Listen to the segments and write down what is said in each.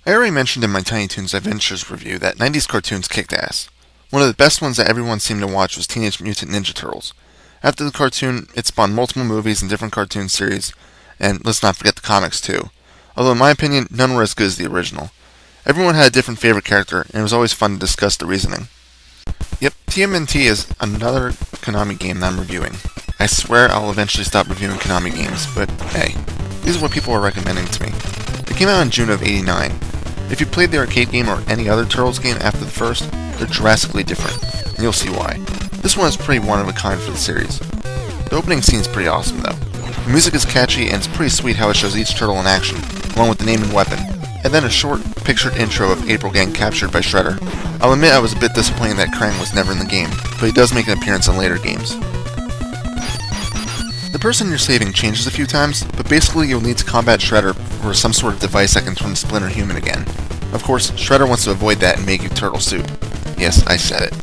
I already mentioned in my Tiny Toons Adventures review that 90s cartoons kicked ass. One of the best ones that everyone seemed to watch was Teenage Mutant Ninja Turtles. After the cartoon, it spawned multiple movies and different cartoon series, and let's not forget the comics too. Although in my opinion, none were as good as the original. Everyone had a different favorite character, and it was always fun to discuss the reasoning. Yep, TMNT is another Konami game that I'm reviewing. I swear I'll eventually stop reviewing Konami games, but hey, these are what people are recommending to me. It came out in June of '89. If you played the arcade game or any other Turtles game after the first, they're drastically different, and you'll see why. This one is pretty one of a kind for the series. The opening scene is pretty awesome though. The music is catchy and it's pretty sweet how it shows each turtle in action, along with the name and weapon, and then a short, pictured intro of April getting captured by Shredder. I'll admit I was a bit disappointed that Krang was never in the game, but he does make an appearance in later games. The person you're saving changes a few times, but basically you'll need to combat Shredder or some sort of device that can turn Splinter human again. Of course, Shredder wants to avoid that and make you turtle soup. Yes, I said it.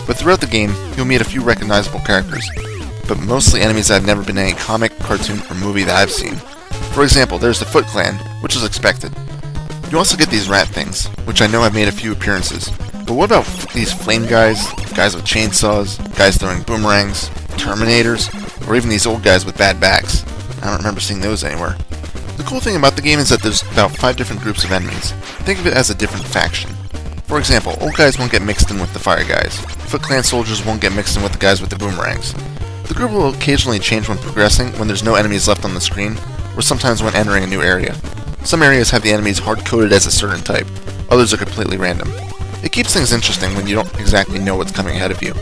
But throughout the game, you'll meet a few recognizable characters, but mostly enemies that have never been in any comic, cartoon, or movie that I've seen. For example, there's the Foot Clan, which is expected. You also get these rat things, which I know have made a few appearances. But what about these flame guys, guys with chainsaws, guys throwing boomerangs, Terminators, or even these old guys with bad backs? I don't remember seeing those anywhere. The cool thing about the game is that there's about 5 different groups of enemies. Think of it as a different faction. For example, old guys won't get mixed in with the fire guys. Foot Clan soldiers won't get mixed in with the guys with the boomerangs. The group will occasionally change when progressing, when there's no enemies left on the screen, or sometimes when entering a new area. Some areas have the enemies hard-coded as a certain type, others are completely random. It keeps things interesting when you don't exactly know what's coming ahead of you.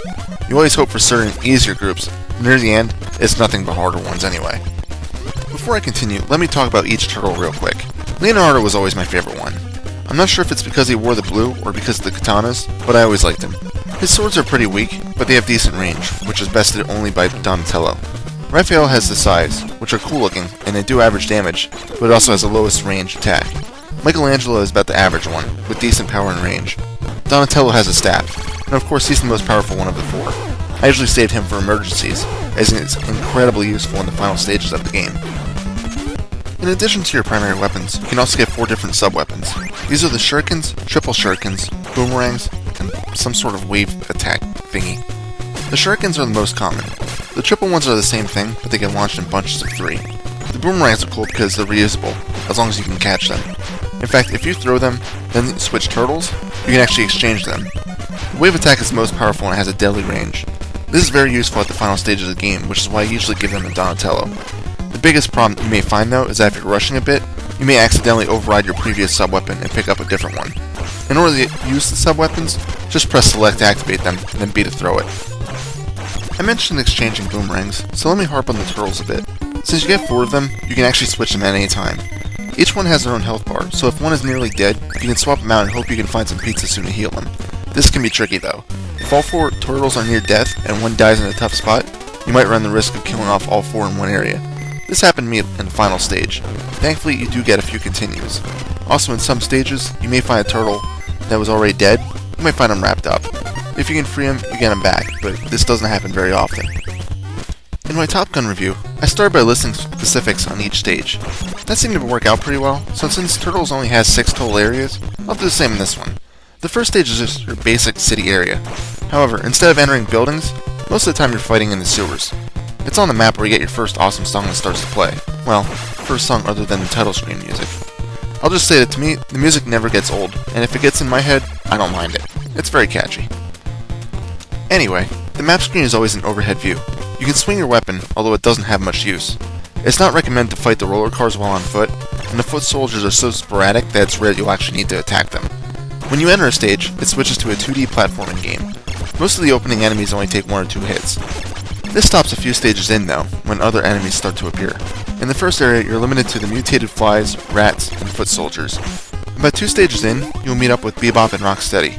You always hope for certain easier groups, but near the end, it's nothing but harder ones anyway. Before I continue, let me talk about each turtle real quick. Leonardo was always my favorite one. I'm not sure if it's because he wore the blue or because of the katanas, but I always liked him. His swords are pretty weak, but they have decent range, which is bested only by Donatello. Raphael has the size, which are cool looking, and they do average damage, but it also has the lowest range attack. Michelangelo is about the average one, with decent power and range. Donatello has a staff, and of course he's the most powerful one of the 4. I usually saved him for emergencies, as he is incredibly useful in the final stages of the game. In addition to your primary weapons, you can also get 4 different sub-weapons. These are the shurikens, triple shurikens, boomerangs, and some sort of wave attack thingy. The shurikens are the most common. The triple ones are the same thing, but they get launched in bunches of 3. The boomerangs are cool because they're reusable, as long as you can catch them. In fact, if you throw them, then switch turtles, you can actually exchange them. The wave attack is the most powerful and has a deadly range. This is very useful at the final stages of the game, which is why I usually give them a Donatello. The biggest problem you may find though is that if you're rushing a bit, you may accidentally override your previous sub-weapon and pick up a different one. In order to use the sub-weapons, just press select to activate them, and then B to throw it. I mentioned exchanging boomerangs, so let me harp on the turtles a bit. Since you get 4 of them, you can actually switch them at any time. Each one has their own health bar, so if one is nearly dead, you can swap them out and hope you can find some pizza soon to heal them. This can be tricky though. If all 4 turtles are near death and one dies in a tough spot, you might run the risk of killing off all 4 in one area. This happened to me in the final stage. Thankfully, you do get a few continues. Also, in some stages, you may find a turtle that was already dead. You might find him wrapped up. If you can free him, you get him back, but this doesn't happen very often. In my Top Gun review, I started by listing specifics on each stage. That seemed to work out pretty well, so since Turtles only has 6 total areas, I'll do the same in this one. The first stage is just your basic city area. However, instead of entering buildings, most of the time you're fighting in the sewers. It's on the map where you get your first awesome song that starts to play. Well, first song other than the title screen music. I'll just say that to me, the music never gets old, and if it gets in my head, I don't mind it. It's very catchy. Anyway, the map screen is always an overhead view. You can swing your weapon, although it doesn't have much use. It's not recommended to fight the roller cars while on foot, and the foot soldiers are so sporadic that it's rare you'll actually need to attack them. When you enter a stage, it switches to a 2D platforming game. Most of the opening enemies only take 1 or 2 hits. This stops a few stages in though, when other enemies start to appear. In the first area, you're limited to the mutated flies, rats, and foot soldiers. About 2 stages in, you'll meet up with Bebop and Rocksteady.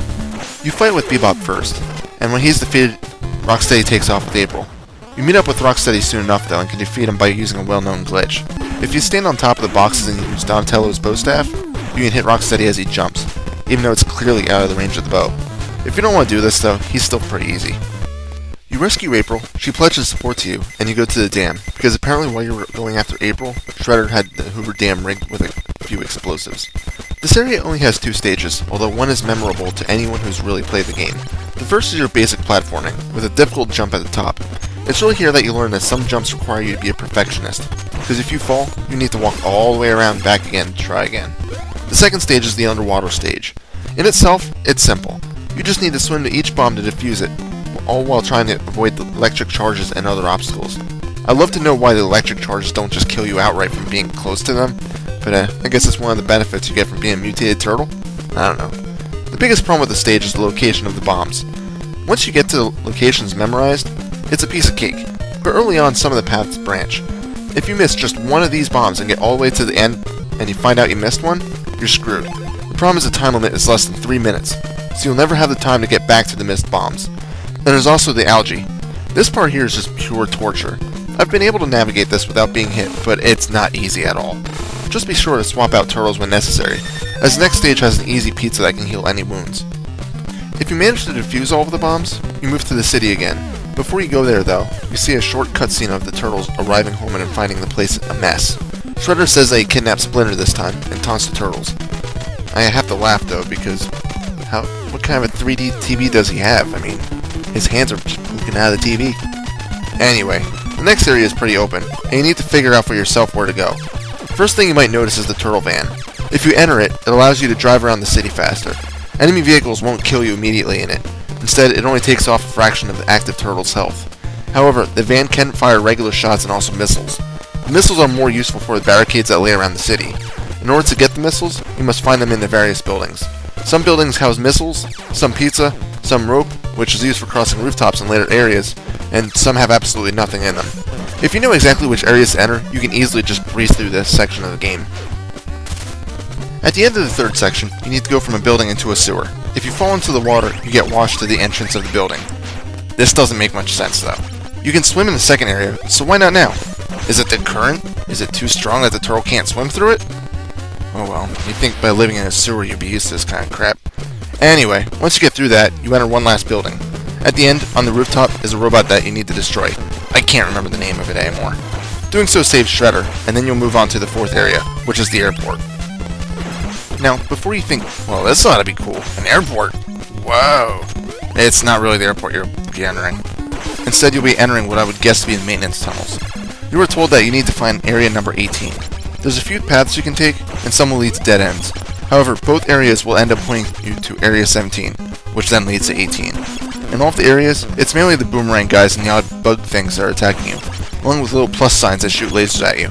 You fight with Bebop first, and when he's defeated, Rocksteady takes off with April. You meet up with Rocksteady soon enough though and can defeat him by using a well-known glitch. If you stand on top of the boxes and use Donatello's bow staff, you can hit Rocksteady as he jumps, even though it's clearly out of the range of the bow. If you don't want to do this though, he's still pretty easy. You rescue April, she pledges support to you, and you go to the dam, because apparently while you were going after April, Shredder had the Hoover Dam rigged with a few explosives. This area only has 2 stages, although one is memorable to anyone who's really played the game. The first is your basic platforming, with a difficult jump at the top. It's really here that you learn that some jumps require you to be a perfectionist, because if you fall, you need to walk all the way around back again to try again. The second stage is the underwater stage. In itself, it's simple. You just need to swim to each bomb to defuse it, all while trying to avoid the electric charges and other obstacles. I'd love to know why the electric charges don't just kill you outright from being close to them, but I guess it's one of the benefits you get from being a mutated turtle? I don't know. The biggest problem with the stage is the location of the bombs. Once you get to the locations memorized, it's a piece of cake, but early on some of the paths branch. If you miss just one of these bombs and get all the way to the end, and you find out you missed one, you're screwed. The problem is the time limit is less than 3 minutes, so you'll never have the time to get back to the missed bombs. And there's also the algae. This part here is just pure torture. I've been able to navigate this without being hit, but it's not easy at all. Just be sure to swap out turtles when necessary, as the next stage has an easy pizza that can heal any wounds. If you manage to defuse all of the bombs, you move to the city again. Before you go there though, you see a short cutscene of the turtles arriving home and finding the place a mess. Shredder says that he kidnapped Splinter this time, and taunts the turtles. I have to laugh though, because what kind of a 3D TV does he have? I mean, his hands are just poking out of the TV. Anyway, the next area is pretty open, and you need to figure out for yourself where to go. First thing you might notice is the turtle van. If you enter it, it allows you to drive around the city faster. Enemy vehicles won't kill you immediately in it. Instead, it only takes off a fraction of the active turtle's health. However, the van can fire regular shots and also missiles. The missiles are more useful for the barricades that lay around the city. In order to get the missiles, you must find them in the various buildings. Some buildings house missiles, some pizza, some rope, which is used for crossing rooftops in later areas, and some have absolutely nothing in them. If you know exactly which areas to enter, you can easily just breeze through this section of the game. At the end of the third section, you need to go from a building into a sewer. If you fall into the water, you get washed to the entrance of the building. This doesn't make much sense though. You can swim in the second area, so why not now? Is it the current? Is it too strong that the turtle can't swim through it? Oh well, you'd think by living in a sewer you'd be used to this kind of crap. Anyway, once you get through that, you enter one last building. At the end, on the rooftop, is a robot that you need to destroy. I can't remember the name of it anymore. Doing so saves Shredder, and then you'll move on to the fourth area, which is the airport. Now, before you think, well, this ought to be cool, an airport? Whoa! It's not really the airport you'll be entering. Instead, you'll be entering what I would guess to be the maintenance tunnels. You were told that you need to find area number 18. There's a few paths you can take, and some will lead to dead ends. However, both areas will end up pointing you to Area 17, which then leads to 18. In all of the areas, it's mainly the boomerang guys and the odd bug things that are attacking you, along with little plus signs that shoot lasers at you.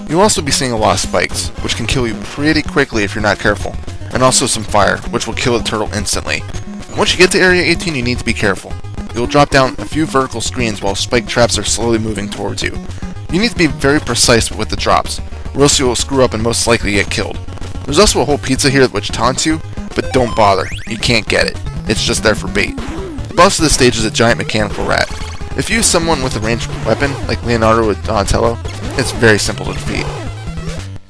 You'll also be seeing a lot of spikes, which can kill you pretty quickly if you're not careful, and also some fire, which will kill the turtle instantly. Once you get to Area 18, you need to be careful. You'll drop down a few vertical screens while spike traps are slowly moving towards you. You need to be very precise with the drops, or else you'll screw up and most likely get killed. There's also a whole pizza here which taunts you, but don't bother, you can't get it. It's just there for bait. The boss of this stage is a giant mechanical rat. If you use someone with a ranged weapon, like Leonardo with Donatello, it's very simple to defeat.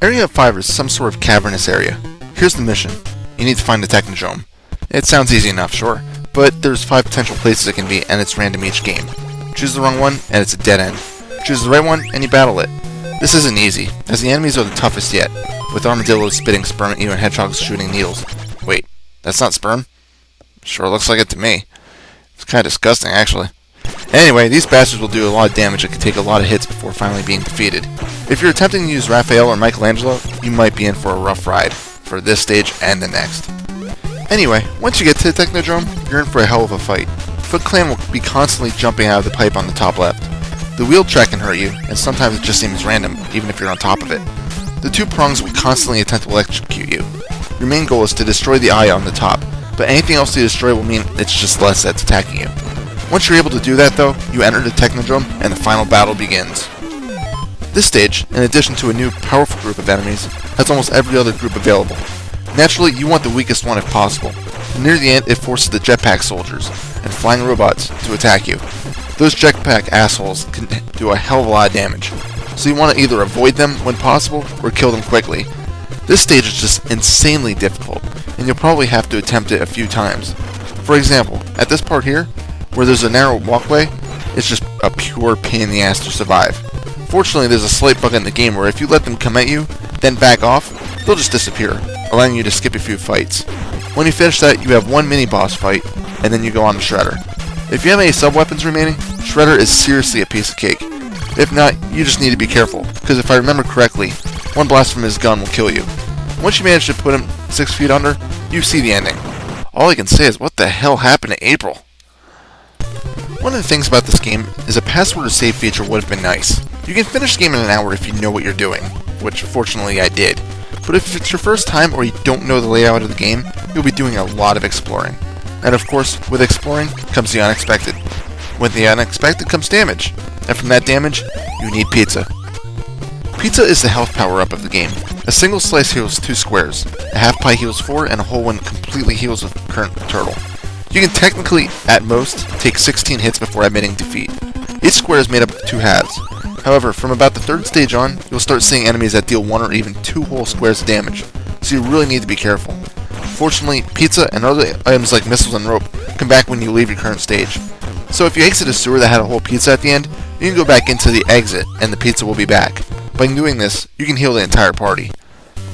Area 5 is some sort of cavernous area. Here's the mission. You need to find the Technodrome. It sounds easy enough, sure, but there's 5 potential places it can be, and it's random each game. Choose the wrong one, and it's a dead end. Choose the right one, and you battle it. This isn't easy, as the enemies are the toughest yet, with armadillos spitting sperm at you and hedgehogs shooting needles. Wait, that's not sperm? Sure looks like it to me. It's kind of disgusting, actually. Anyway, these bastards will do a lot of damage and can take a lot of hits before finally being defeated. If you're attempting to use Raphael or Michelangelo, you might be in for a rough ride, for this stage and the next. Anyway, once you get to the Technodrome, you're in for a hell of a fight. Foot Clan will be constantly jumping out of the pipe on the top left. The wheel track can hurt you, and sometimes it just seems random, even if you're on top of it. The 2 prongs will constantly attempt to electrocute you. Your main goal is to destroy the eye on the top, but anything else you destroy will mean it's just less that's attacking you. Once you're able to do that though, you enter the Technodrome, and the final battle begins. This stage, in addition to a new powerful group of enemies, has almost every other group available. Naturally, you want the weakest one if possible. And near the end, it forces the jetpack soldiers and flying robots to attack you. Those jetpack assholes can do a hell of a lot of damage, so you want to either avoid them when possible or kill them quickly. This stage is just insanely difficult, and you'll probably have to attempt it a few times. For example, at this part here, where there's a narrow walkway, it's just a pure pain in the ass to survive. Fortunately, there's a slight bug in the game where if you let them come at you, then back off, they'll just disappear. allowing you to skip a few fights. When you finish that, you have one mini-boss fight, and then you go on to Shredder. If you have any sub-weapons remaining, Shredder is seriously a piece of cake. If not, you just need to be careful, because if I remember correctly, one blast from his gun will kill you. Once you manage to put him 6 feet under, you see the ending. All I can say is, what the hell happened to April? One of the things about this game is a password or save feature would have been nice. You can finish the game in an hour if you know what you're doing, which fortunately I did. But if it's your first time or you don't know the layout of the game, you'll be doing a lot of exploring. And of course, with exploring comes the unexpected. With the unexpected comes damage. And from that damage, you need pizza. Pizza is the health power-up of the game. A single slice heals 2 squares, a half pie heals 4, and a whole one completely heals a current turtle. You can technically, at most, take 16 hits before admitting defeat. Each square is made up of 2 halves. However, from about the 3rd stage on, you'll start seeing enemies that deal 1 or even 2 whole squares of damage, so you really need to be careful. Fortunately, pizza and other items like missiles and rope come back when you leave your current stage. So if you exit a sewer that had a whole pizza at the end, you can go back into the exit and the pizza will be back. By doing this, you can heal the entire party.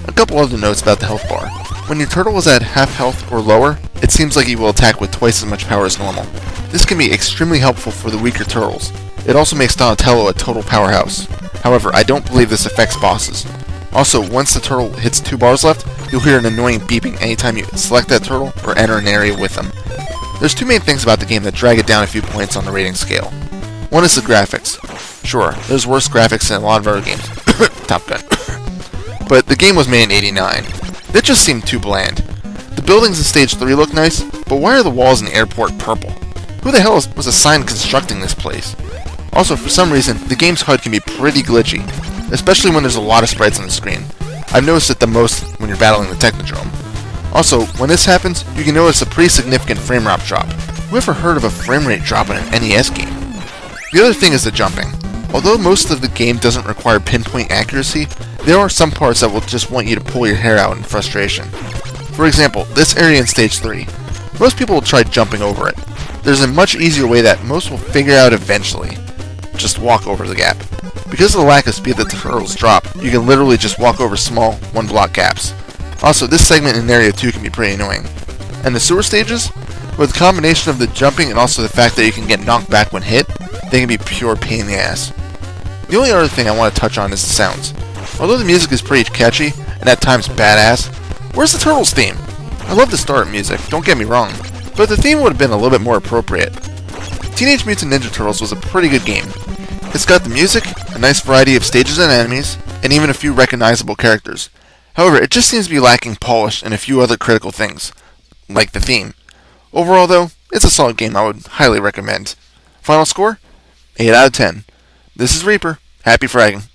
A couple other notes about the health bar. When your turtle is at half health or lower, it seems like he will attack with twice as much power as normal. This can be extremely helpful for the weaker turtles. It also makes Donatello a total powerhouse. However, I don't believe this affects bosses. Also, once the turtle hits 2 bars left, you'll hear an annoying beeping anytime you select that turtle or enter an area with them. There's 2 main things about the game that drag it down a few points on the rating scale. One is the graphics. Sure, there's worse graphics than a lot of other games. Top Gun. But the game was made in '89. That just seemed too bland. The buildings in Stage 3 look nice, but why are the walls in the airport purple? Who the hell was assigned constructing this place? Also, for some reason, the game's HUD can be pretty glitchy, especially when there's a lot of sprites on the screen. I've noticed it the most when you're battling the Technodrome. Also, when this happens, you can notice a pretty significant frame rate drop. Who ever heard of a frame rate drop in an NES game? The other thing is the jumping. Although most of the game doesn't require pinpoint accuracy, there are some parts that will just want you to pull your hair out in frustration. For example, this area in Stage 3. Most people will try jumping over it. There's a much easier way that most will figure out eventually. Just walk over the gap. Because of the lack of speed that the turtles drop, you can literally just walk over small, 1-block gaps. Also, this segment in Area 2 can be pretty annoying. And the sewer stages? With the combination of the jumping and also the fact that you can get knocked back when hit, they can be pure pain in the ass. The only other thing I want to touch on is the sounds. Although the music is pretty catchy, and at times badass, where's the Turtles theme? I love the start music, don't get me wrong, but the theme would have been a little bit more appropriate. Teenage Mutant Ninja Turtles was a pretty good game. It's got the music, a nice variety of stages and enemies, and even a few recognizable characters. However, it just seems to be lacking polish and a few other critical things, like the theme. Overall though, it's a solid game I would highly recommend. Final score? 8 out of 10. This is Reaper. Happy fragging.